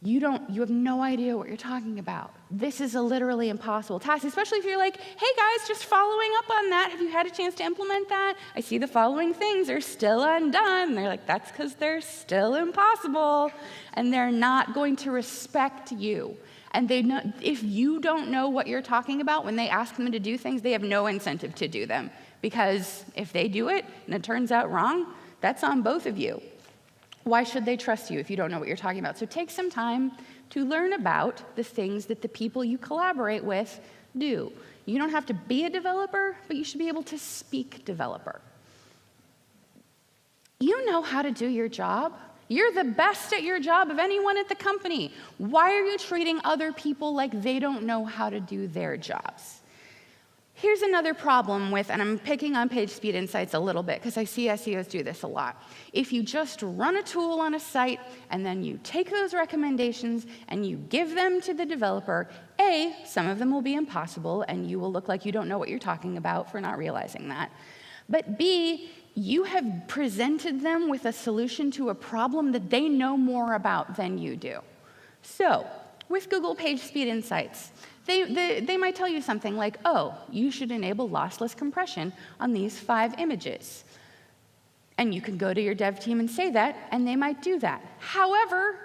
Speaker 1: you have no idea what you're talking about. This is a literally impossible task, especially if you're like, hey guys, just following up on that, have you had a chance to implement that? I see the following things are still undone. And they're like, that's because they're still impossible. And they're not going to respect you. And if you don't know what you're talking about, when they ask them to do things, they have no incentive to do them. Because if they do it and it turns out wrong, that's on both of you. Why should they trust you if you don't know what you're talking about? So take some time to learn about the things that the people you collaborate with do. You don't have to be a developer, but you should be able to speak developer. You know how to do your job. You're the best at your job of anyone at the company. Why are you treating other people like they don't know how to do their jobs? Here's another problem with, and I'm picking on PageSpeed Insights a little bit because I see SEOs do this a lot. If you just run a tool on a site and then you take those recommendations and you give them to the developer, A, some of them will be impossible and you will look like you don't know what you're talking about for not realizing that. But B, you have presented them with a solution to a problem that they know more about than you do. So, with Google PageSpeed Insights, they might tell you something like, oh, you should enable lossless compression on these 5 images. And you can go to your dev team and say that, and they might do that. However,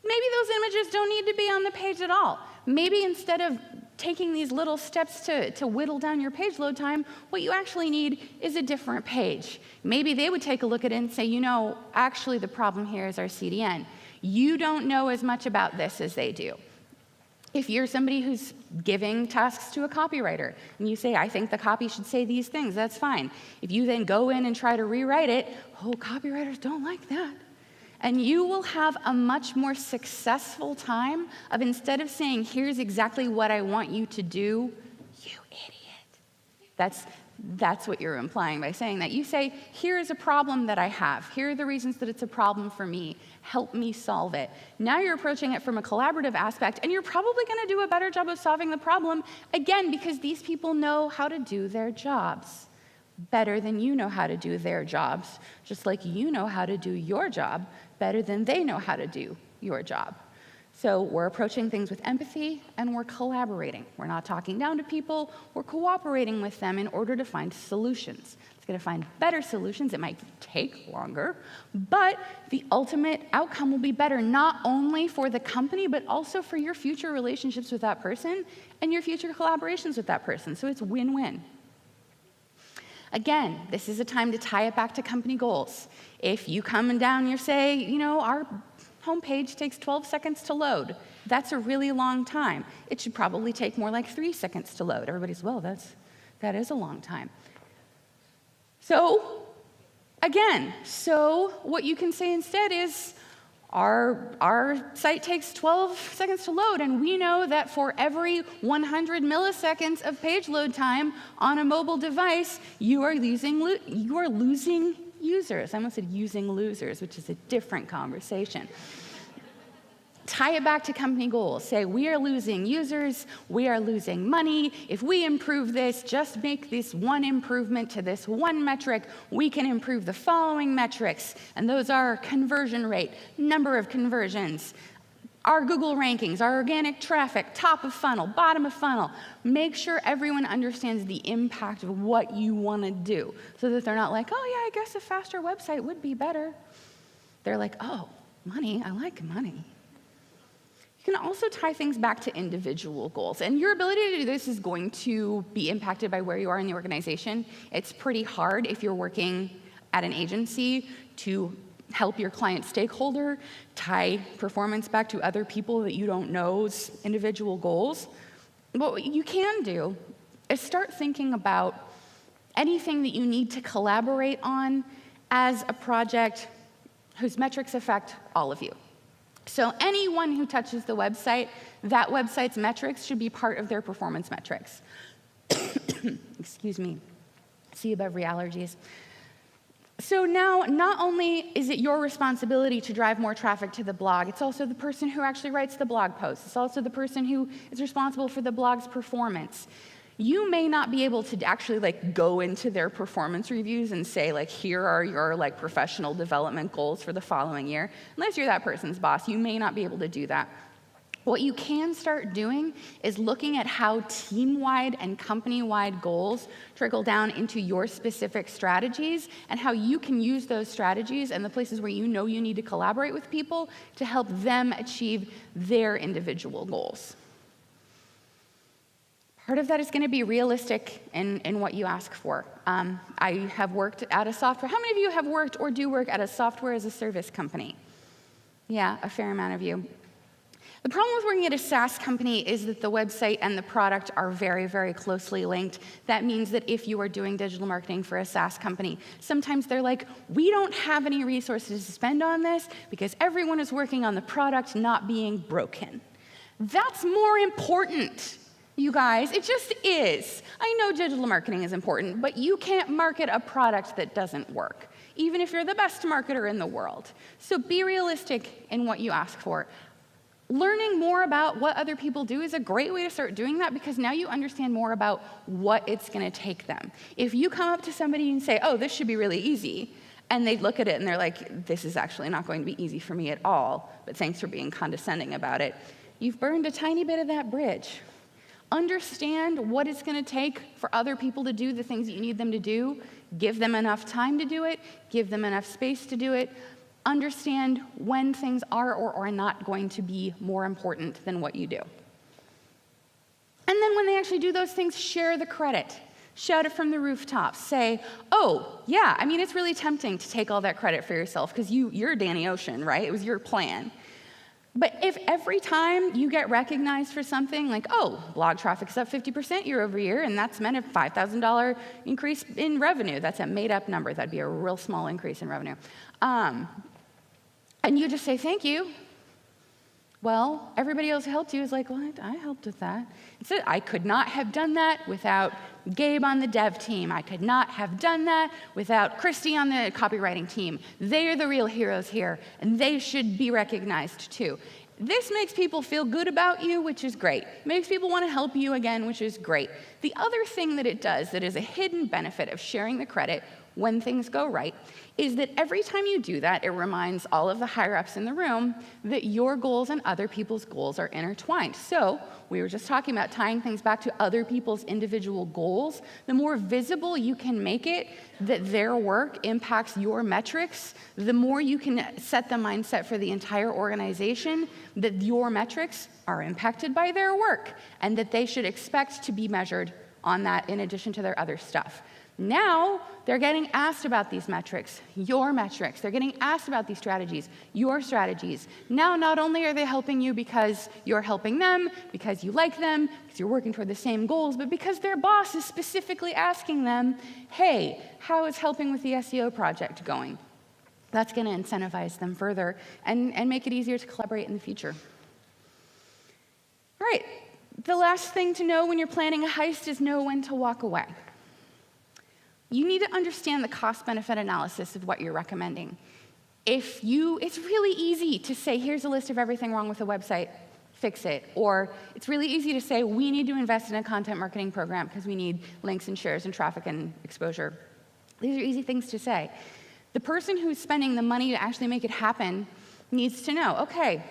Speaker 1: maybe those images don't need to be on the page at all. Maybe instead of taking these little steps to whittle down your page load time, what you actually need is a different page. Maybe they would take a look at it and say, you know, actually the problem here is our CDN. You don't know as much about this as they do. If you're somebody who's giving tasks to a copywriter and you say, I think the copy should say these things, that's fine. If you then go in and try to rewrite it, oh, copywriters don't like that. And you will have a much more successful time of, instead of saying, here's exactly what I want you to do, you idiot. That's what you're implying by saying that. You say, here is a problem that I have. Here are the reasons that it's a problem for me. Help me solve it. Now you're approaching it from a collaborative aspect, and you're probably going to do a better job of solving the problem, again, because these people know how to do their jobs better than you know how to do their jobs, just like you know how to do your job better than they know how to do your job. So we're approaching things with empathy, and we're collaborating. We're not talking down to people. We're cooperating with them in order to find solutions. It's going to find better solutions. It might take longer, but the ultimate outcome will be better, not only for the company, but also for your future relationships with that person and your future collaborations with that person. So it's win-win. Again, this is a time to tie it back to company goals. If you come down and you say, you know, our homepage takes 12 seconds to load. That's a really long time. It should probably take more like 3 seconds to load. Everybody's, well, that is a long time. So, again, what you can say instead is, Our site takes 12 seconds to load, and we know that for every 100 milliseconds of page load time on a mobile device, you are losing users. I almost said using losers, which is a different conversation. Tie it back to company goals. Say, we are losing users, we are losing money. If we improve this, just make this one improvement to this one metric, we can improve the following metrics. And those are conversion rate, number of conversions, our Google rankings, our organic traffic, top of funnel, bottom of funnel. Make sure everyone understands the impact of what you want to do so that they're not like, oh yeah, I guess a faster website would be better. They're like, oh, money, I like money. You can also tie things back to individual goals. And your ability to do this is going to be impacted by where you are in the organization. It's pretty hard if you're working at an agency to help your client stakeholder tie performance back to other people that you don't know's individual goals. But what you can do is start thinking about anything that you need to collaborate on as a project whose metrics affect all of you. So anyone who touches the website, that website's metrics should be part of their performance metrics. Excuse me. See above allergies. So now, not only is it your responsibility to drive more traffic to the blog, it's also the person who actually writes the blog post. It's also the person who is responsible for the blog's performance. You may not be able to actually go into their performance reviews and say here are your professional development goals for the following year. Unless you're that person's boss, you may not be able to do that. What you can start doing is looking at how team-wide and company-wide goals trickle down into your specific strategies and how you can use those strategies and the places where you know you need to collaborate with people to help them achieve their individual goals. Part of that is going to be realistic in what you ask for. I have worked at a software. How many of you have worked or do work at a software as a service company? Yeah, a fair amount of you. The problem with working at a SaaS company is that the website and the product are very, very closely linked. That means that if you are doing digital marketing for a SaaS company, sometimes they're like, we don't have any resources to spend on this because everyone is working on the product not being broken. That's more important. You guys, it just is. I know digital marketing is important, but you can't market a product that doesn't work, even if you're the best marketer in the world. So be realistic in what you ask for. Learning more about what other people do is a great way to start doing that because now you understand more about what it's going to take them. If you come up to somebody and say, oh, this should be really easy, and they look at it and they're like, this is actually not going to be easy for me at all, but thanks for being condescending about it, you've burned a tiny bit of that bridge. Understand what it's going to take for other people to do the things that you need them to do. Give them enough time to do it. Give them enough space to do it. Understand when things are or are not going to be more important than what you do. And then when they actually do those things, share the credit. Shout it from the rooftops. Say, oh, yeah, it's really tempting to take all that credit for yourself because you're Danny Ocean, right? It was your plan. But if every time you get recognized for something like, oh, blog traffic's up 50% year over year, and that's meant a $5,000 increase in revenue. That's a made-up number. That'd be a real small increase in revenue. And you just say, thank you. Well, everybody else who helped you is like, well, I helped with that. Instead, I could not have done that without Gabe on the dev team. I could not have done that without Christy on the copywriting team. They are the real heroes here, and they should be recognized too. This makes people feel good about you, which is great. Makes people want to help you again, which is great. The other thing that it does that is a hidden benefit of sharing the credit when things go right is that every time you do that, it reminds all of the higher-ups in the room that your goals and other people's goals are intertwined. So we were just talking about tying things back to other people's individual goals. The more visible you can make it that their work impacts your metrics, the more you can set the mindset for the entire organization that your metrics are impacted by their work and that they should expect to be measured on that in addition to their other stuff. Now, they're getting asked about these metrics, your metrics. They're getting asked about these strategies, your strategies. Now, not only are they helping you because you're helping them, because you like them, because you're working toward the same goals, but because their boss is specifically asking them, hey, how is helping with the SEO project going? That's going to incentivize them further and make it easier to collaborate in the future. All right, the last thing to know when you're planning a heist is know when to walk away. You need to understand the cost-benefit analysis of what you're recommending. It's really easy to say, here's a list of everything wrong with the website, fix it. Or it's really easy to say, we need to invest in a content marketing program because we need links and shares and traffic and exposure. These are easy things to say. The person who's spending the money to actually make it happen needs to know, okay,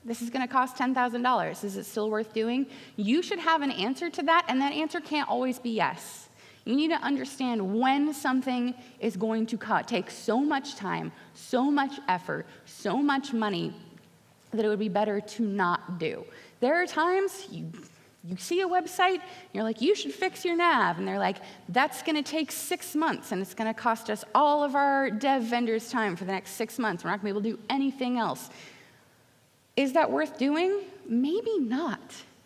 Speaker 1: this is going to cost $10,000. Is it still worth doing? You should have an answer to that, and that answer can't always be yes. You need to understand when something is going to take so much time, so much effort, so much money that it would be better to not do. There are times you see a website, and you're like, you should fix your nav. And they're like, that's going to take 6 months, and it's going to cost us all of our dev vendors' time for the next 6 months. We're not going to be able to do anything else. Is that worth doing? Maybe not.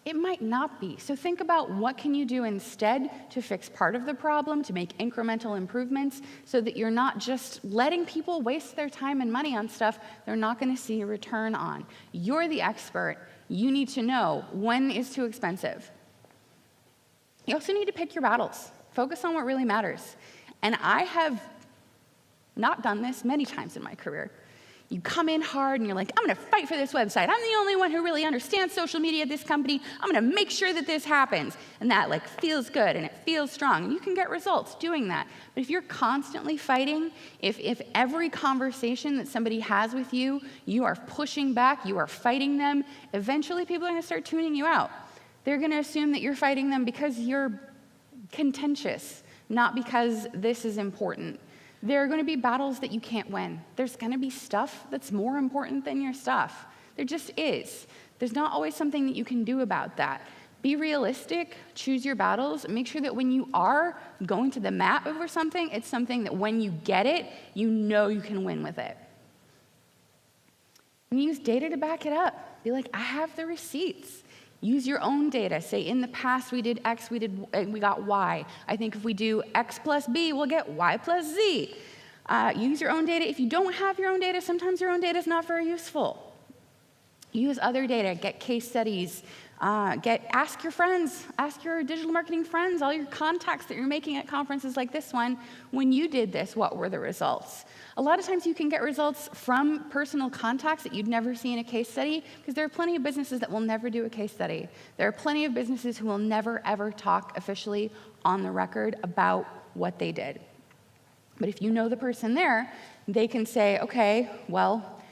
Speaker 1: It might not be. So think about what can you do instead to fix part of the problem, to make incremental improvements, so that you're not just letting people waste their time and money on stuff they're not going to see a return on. You're the expert. You need to know when is too expensive. You also need to pick your battles. Focus on what really matters. And I have not done this many times in my career. You come in hard and you're like, I'm going to fight for this website. I'm the only one who really understands social media at this company. I'm going to make sure that this happens. And that feels good and it feels strong. And you can get results doing that. But if you're constantly fighting, if every conversation that somebody has with you, you are pushing back, you are fighting them, eventually people are going to start tuning you out. They're going to assume that you're fighting them because you're contentious, not because this is important. There are going to be battles that you can't win. There's going to be stuff that's more important than your stuff. There just is. There's not always something that you can do about that. Be realistic, choose your battles, make sure that when you are going to the mat over something, it's something that when you get it, you know you can win with it. And use data to back it up. Be like, I have the receipts. Use your own data. Say, in the past we did X, we got Y. I think if we do X plus B, we'll get Y plus Z. Use your own data. If you don't have your own data, sometimes your own data is not very useful. Use other data. Get case studies. Ask your friends. Ask your digital marketing friends, all your contacts that you're making at conferences like this one, when you did this, what were the results? A lot of times you can get results from personal contacts that you'd never see in a case study, because there are plenty of businesses that will never do a case study. There are plenty of businesses who will never, ever talk officially on the record about what they did. But if you know the person there, they can say, okay, well,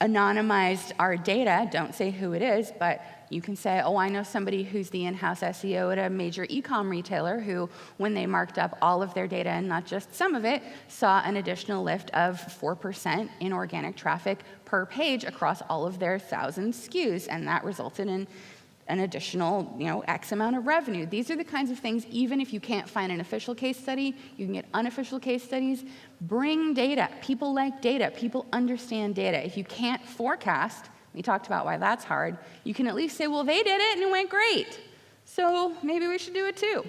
Speaker 1: anonymized our data, don't say who it is, but you can say, oh, I know somebody who's the in-house SEO at a major e-com retailer who, when they marked up all of their data and not just some of it, saw an additional lift of 4% in organic traffic per page across all of their 1,000 SKUs, and that resulted in an additional, X amount of revenue. These are the kinds of things, even if you can't find an official case study, you can get unofficial case studies. Bring data. People like data. People understand data. If you can't forecast, we talked about why that's hard, you can at least say, well, they did it and it went great, so maybe we should do it too.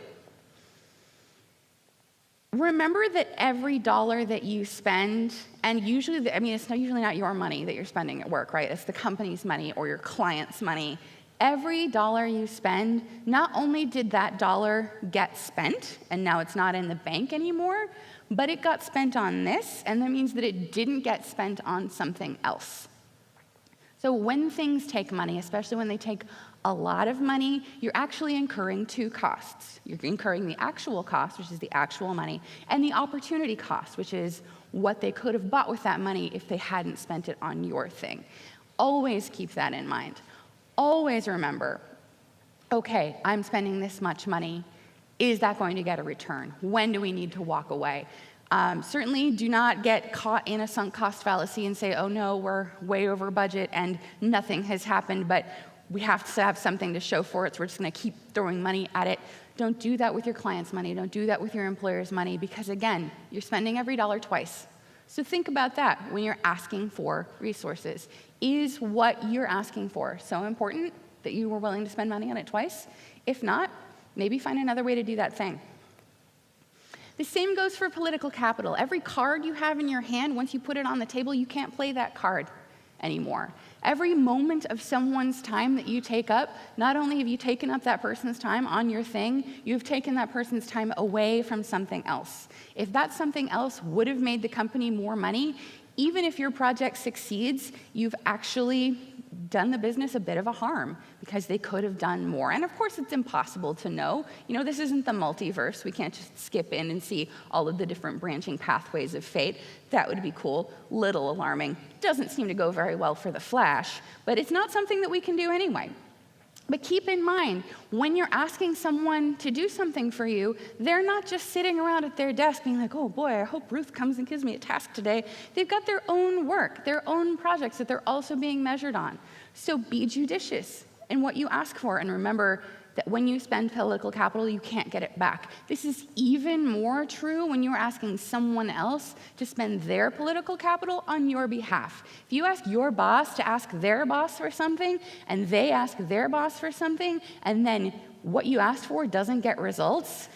Speaker 1: Remember that every dollar that you spend, and usually, it's usually not your money that you're spending at work, right? It's the company's money or your client's money. Every dollar you spend, not only did that dollar get spent, and now it's not in the bank anymore, but it got spent on this, and that means that it didn't get spent on something else. So when things take money, especially when they take a lot of money, you're actually incurring two costs. You're incurring the actual cost, which is the actual money, and the opportunity cost, which is what they could have bought with that money if they hadn't spent it on your thing. Always keep that in mind. Always remember, okay, I'm spending this much money. Is that going to get a return? When do we need to walk away? Certainly do not get caught in a sunk cost fallacy and say, oh no, we're way over budget and nothing has happened, but we have to have something to show for it, so we're just going to keep throwing money at it. Don't do that with your client's money. Don't do that with your employer's money, because again, you're spending every dollar twice. So think about that when you're asking for resources. Is what you're asking for so important that you were willing to spend money on it twice? If not, maybe find another way to do that thing. The same goes for political capital. Every card you have in your hand, once you put it on the table, you can't play that card anymore. Every moment of someone's time that you take up, not only have you taken up that person's time on your thing, you've taken that person's time away from something else. If that something else would have made the company more money, even if your project succeeds, you've actually done the business a bit of a harm because they could have done more. And of course, it's impossible to know. This isn't the multiverse. We can't just skip in and see all of the different branching pathways of fate. That would be cool. Little alarming. Doesn't seem to go very well for the Flash, but it's not something that we can do anyway. But keep in mind, when you're asking someone to do something for you, they're not just sitting around at their desk being like, oh boy, I hope Ruth comes and gives me a task today. They've got their own work, their own projects that they're also being measured on. So be judicious in what you ask for, and remember that when you spend political capital, you can't get it back. This is even more true when you're asking someone else to spend their political capital on your behalf. If you ask your boss to ask their boss for something, and they ask their boss for something, and then what you asked for doesn't get results,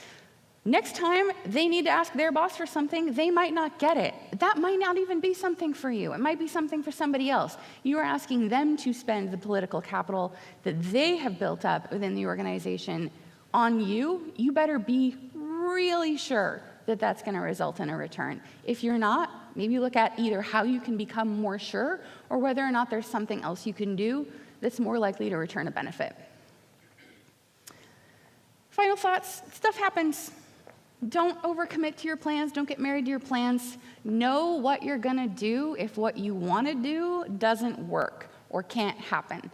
Speaker 1: next time they need to ask their boss for something, they might not get it. That might not even be something for you. It might be something for somebody else. You are asking them to spend the political capital that they have built up within the organization on you. You better be really sure that that's going to result in a return. If you're not, maybe look at either how you can become more sure or whether or not there's something else you can do that's more likely to return a benefit. Final thoughts. Stuff happens. Don't overcommit to your plans. Don't get married to your plans. Know what you're going to do if what you want to do doesn't work or can't happen.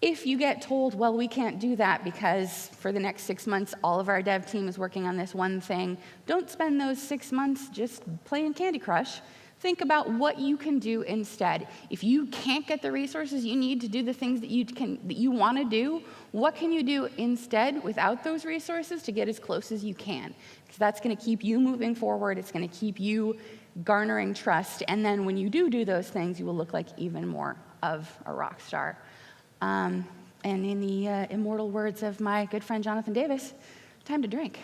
Speaker 1: If you get told, well, we can't do that because for the next 6 months, all of our dev team is working on this one thing, don't spend those 6 months just playing Candy Crush. Think about what you can do instead. If you can't get the resources you need to do the things that you want to do, what can you do instead without those resources to get as close as you can? Because that's going to keep you moving forward. It's going to keep you garnering trust. And then when you do those things, you will look like even more of a rock star. And in the immortal words of my good friend Jonathan Davis, time to drink.